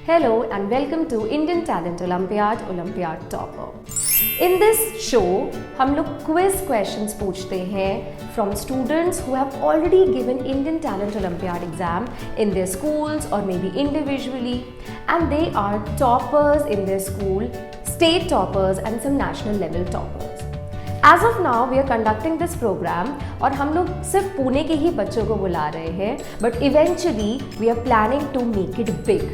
Hello and welcome to Indian Talent Olympiad Topper. In this show, हम लोग quiz questions पूछते हैं from students who have already given Indian Talent Olympiad exam in their schools or maybe individually, and they are toppers in their school, state toppers and some national level toppers. As of now, we are conducting this program और हम लोग सिर्फ पुणे के ही बच्चों को बुला रहे हैं, but eventually we are planning to make it big.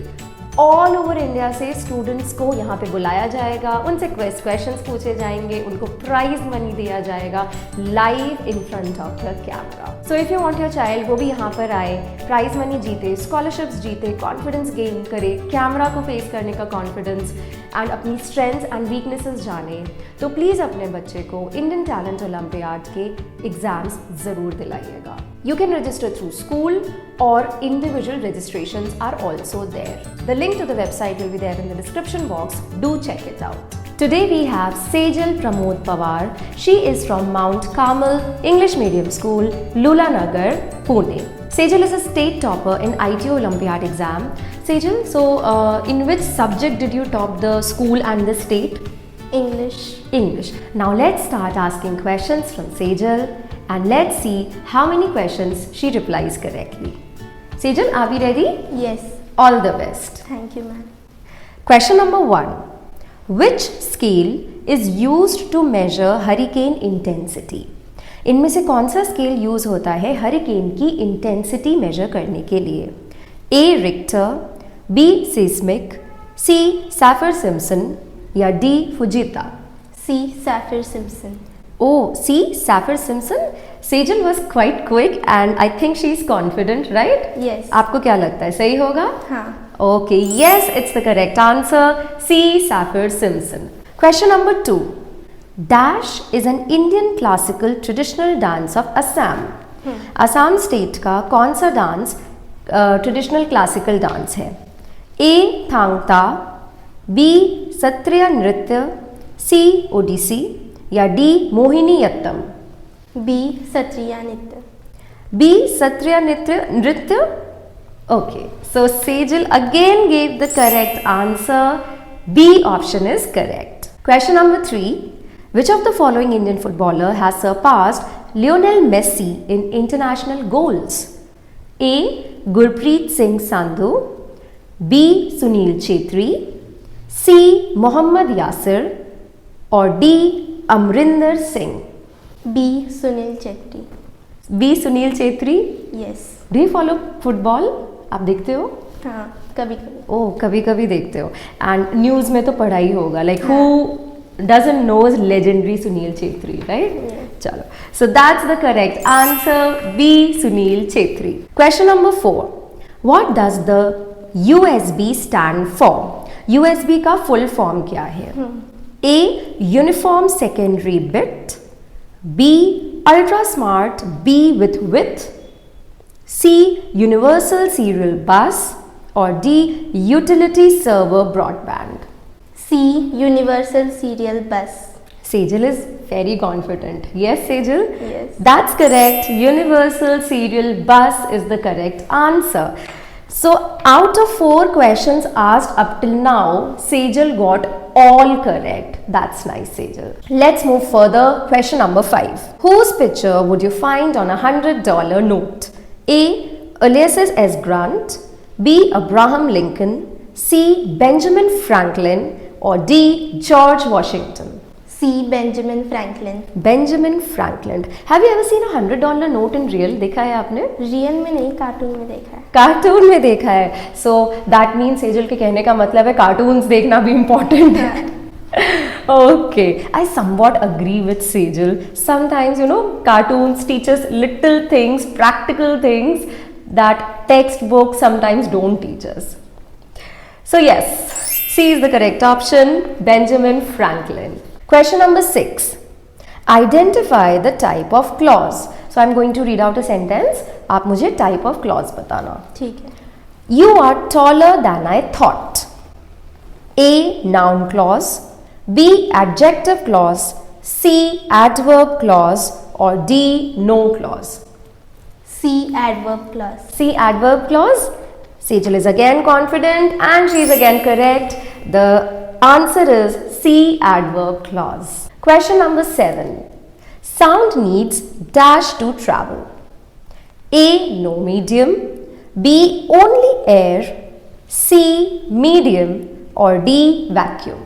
All over India से स्टूडेंट्स को यहाँ पे बुलाया जाएगा, उनसे क्वेश्चंस पूछे जाएंगे, उनको प्राइज मनी दिया जाएगा live in front of the camera. So if you want your child वो भी यहाँ पर आए, प्राइज मनी जीते, स्कॉलरशिप्स जीते, कॉन्फिडेंस गेन करे, कैमरा को फेस करने का कॉन्फिडेंस एंड अपनी स्ट्रेंथ्स एंड वीकनेसेस जाने, तो प्लीज़ अपने बच्चे को इंडियन टैलेंट ओलंपियाड के एग्जाम्स ज़रूर दिलाइएगा. You can register through school or individual registrations are also there. The link to the website will be there in the description box. Do check it out. Today we have Sejal Pramod Pawar. She is from Mount Carmel English Medium School, Lulanagar, Pune. Sejal is a state topper in ITO Olympiad exam. Sejal, so in which subject did you top the school and the state? English. Now let's start asking questions from Sejal. And let's see how many questions she replies correctly. Sejal, are we ready? Yes. All the best. Thank you, ma'am. Question number 1. Which scale is used to measure hurricane intensity? इनमें से कौन सा scale use होता है hurricane की intensity major करने के लिए? A. Richter, B. Seismic, C. Saffir-Simpson या D. Fujita? C. Saffir-Simpson. Oh, see, Saffir-Simpson. Sejal was quite quick and I think she is confident, right? Yes. आपको क्या लगता है सही होगा? हाँ. Okay, yes, it's the correct answer. C. Saffir-Simpson. Question number 2. Dash is an Indian classical traditional dance of Assam. Assam state का कौन सा डांस ट्रेडिशनल क्लासिकल डांस है? A. थांगता, B. सत्रिया नृत्य, C. ओडिसी या डी मोहिनीअट्टम? B. सत्रिया नृत्य. B. सत्रिया नृत्य. Okay, so Sejal again gave the correct answer. B option is correct. Question number 3. Which of the following Indian footballer has surpassed Lionel Messi in international goals? A. Gurpreet Singh Sandhu, B. Sunil Chhetri, C. Mohammad Yasir or D. Amrinder Singh? B. Sunil Chhetri. B. Sunil Chhetri. Yes. Do you follow football? आप देखते हो? हाँ, कभी कभी. ओह, कभी कभी देखते हो. And न्यूज़ में तो पढ़ा ही होगा. Like who doesn't knows legendary Sunil Chhetri, right? Yeah. चलो. So that's the correct answer. B. Sunil Chhetri. Question number 4. What does the USB stand for? USB का full form क्या है? A. Uniform secondary bit, B. Ultra smart B with width, C. Universal serial bus or D. Utility server broadband? C. Universal serial bus. Sejal is very confident. Yes, Sejal? Yes. That's correct. Universal serial bus is the correct answer. So out of 4 questions asked up till now, Sejal got all correct. That's nice, Sejal. Let's move further. Question number 5. Whose picture would you find on a $100 note? A. Ulysses S. Grant, B. Abraham Lincoln, C. Benjamin Franklin or D. George Washington? C. Benjamin Franklin. Benjamin Franklin. Have you ever seen a $100 note in real? देखा है आपने? Real में नहीं, cartoon में देखा है. Cartoon में देखा है. So that means सेजल के कहने का मतलब है कार्टून्स देखना भी important है. Okay, I somewhat agree with Sejal. Sometimes, you know, cartoons teach us little things, practical things that textbooks sometimes don't teach us. So yes, C is the correct option, Benjamin Franklin. Question number 6. Identify the type of clause. So I'm going to read out a sentence. आप मुझे type of clause बताना. ठीक है. You are taller than I thought. A. Noun clause, B. Adjective clause, C. Adverb clause or D. No clause? C. Adverb clause. C. Adverb clause. Sejal is again confident and she is again correct. The answer is C, adverb clause. Question number 7. Sound needs dash to travel. A, no medium. B, only air. C, medium. Or D, vacuum.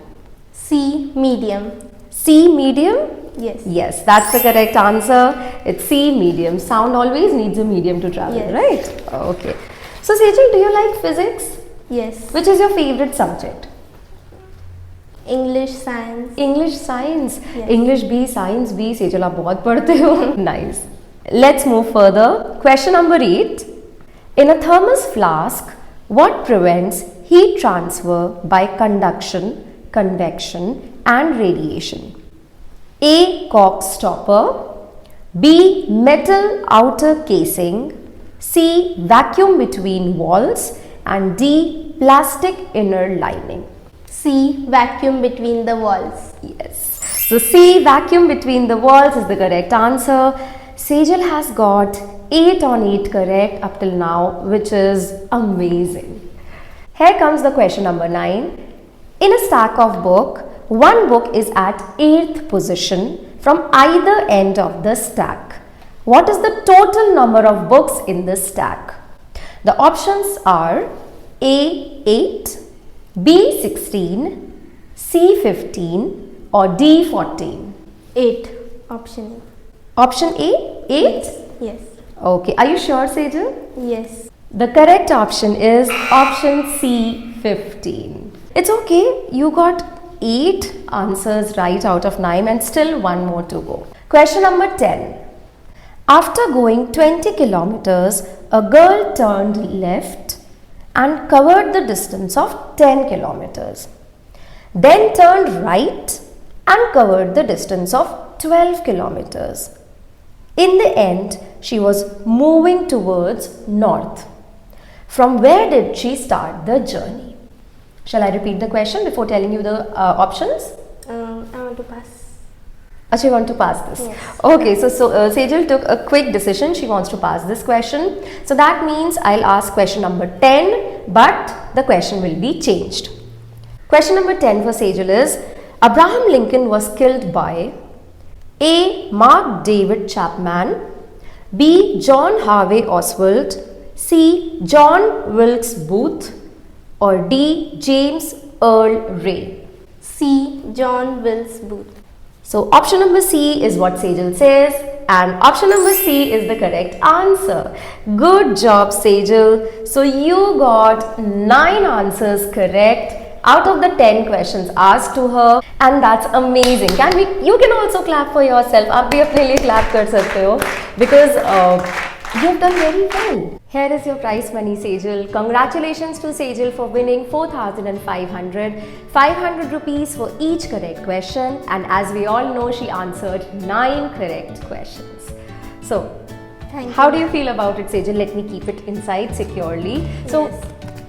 C, medium. C, medium? Yes. Yes, that's the correct answer. It's C, medium. Sound always needs a medium to travel, Yes. right? Okay. So Sejal, do you like physics? Yes. Which is your favorite subject? English, science. English, science. Yes. English B, science B. Sejal, आप बहुत पढ़ते हो. Nice. Let's move further. Question number 8. In a thermos flask, what prevents heat transfer by conduction, convection and radiation? A, cork stopper. B, metal outer casing. C, vacuum between walls. And D, plastic inner lining. C, vacuum between the walls. Yes. So C, vacuum between the walls is the correct answer. Sejal has got 8 on 8 correct up till now, which is amazing. Here comes the question number 9. In a stack of book, one book is at 8th position from either end of the stack. What is the total number of books in this stack? The options are A, 8, B, 16, C, 15 or D, 14. 8. Option Option A, 8? A. Yes. Okay, are you sure, Sejal? Yes. The correct option is option C, 15. It's okay, you got 8 answers right out of 9 and still one more to go. Question number 10. After going 20 kilometers, a girl turned left and covered the distance of 10 kilometers. Then turned right and covered the distance of 12 kilometers. In the end, she was moving towards north. From where did she start the journey? Shall I repeat the question before telling you the options? I want to pass. Achha, you want to pass this? Yes. Okay, so Sejal took a quick decision. She wants to pass this question. So that means I'll ask question number 10, but the question will be changed. Question number 10 for Sejal is, Abraham Lincoln was killed by A, Mark David Chapman, B, John Harvey Oswald, C, John Wilkes Booth or D, James Earl Ray. C, John Wilkes Booth. So option number C is what Sejal says and option number C is the correct answer. Good job, Sejal. So you got 9 answers correct out of the 10 questions asked to her and that's amazing. You can also clap for yourself. आप भी अपने लिए clap कर सकते हो because you've done very well. Here is your prize money, Sejal. Congratulations to Sejal for winning 4,500. 500 rupees for each correct question and as we all know, she answered 9 correct questions. So, Thank how you. do you feel about it, Sejal? Let me keep it inside securely. So, Yes.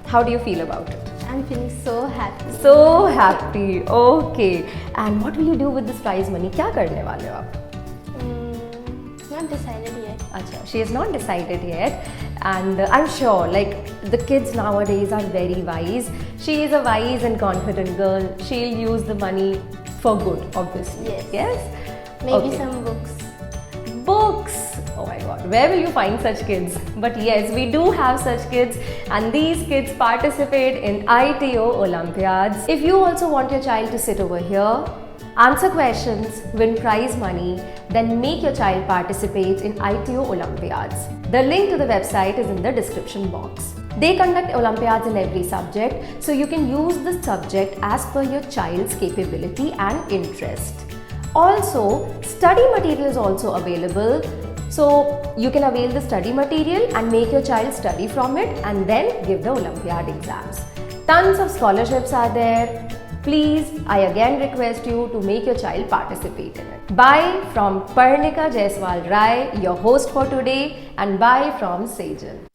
how do you feel about it? I'm feeling so happy. So happy. Okay. And what will you do with this prize money? क्या करने वाले हो आप? Not decided yet. Acha, she has not decided yet and I'm sure like the kids nowadays are very wise. She is a wise and confident girl. She'll use the money for good, obviously. Yes. Yes? Maybe Okay. some books. Books. Oh my god, where will you find such kids? But yes, we do have such kids and these kids participate in ITO Olympiads. If you also want your child to sit over here, answer questions, win prize money, then make your child participate in ITO Olympiads. The link to the website is in the description box. They conduct Olympiads in every subject, so you can use the subject as per your child's capability and interest. Also, study material is also available. So, you can avail the study material and make your child study from it and then give the Olympiad exams. Tons of scholarships are there. Please, I again request you to make your child participate in it. Bye from Parnika Jaiswal Rai, your host for today, and bye from Sejal.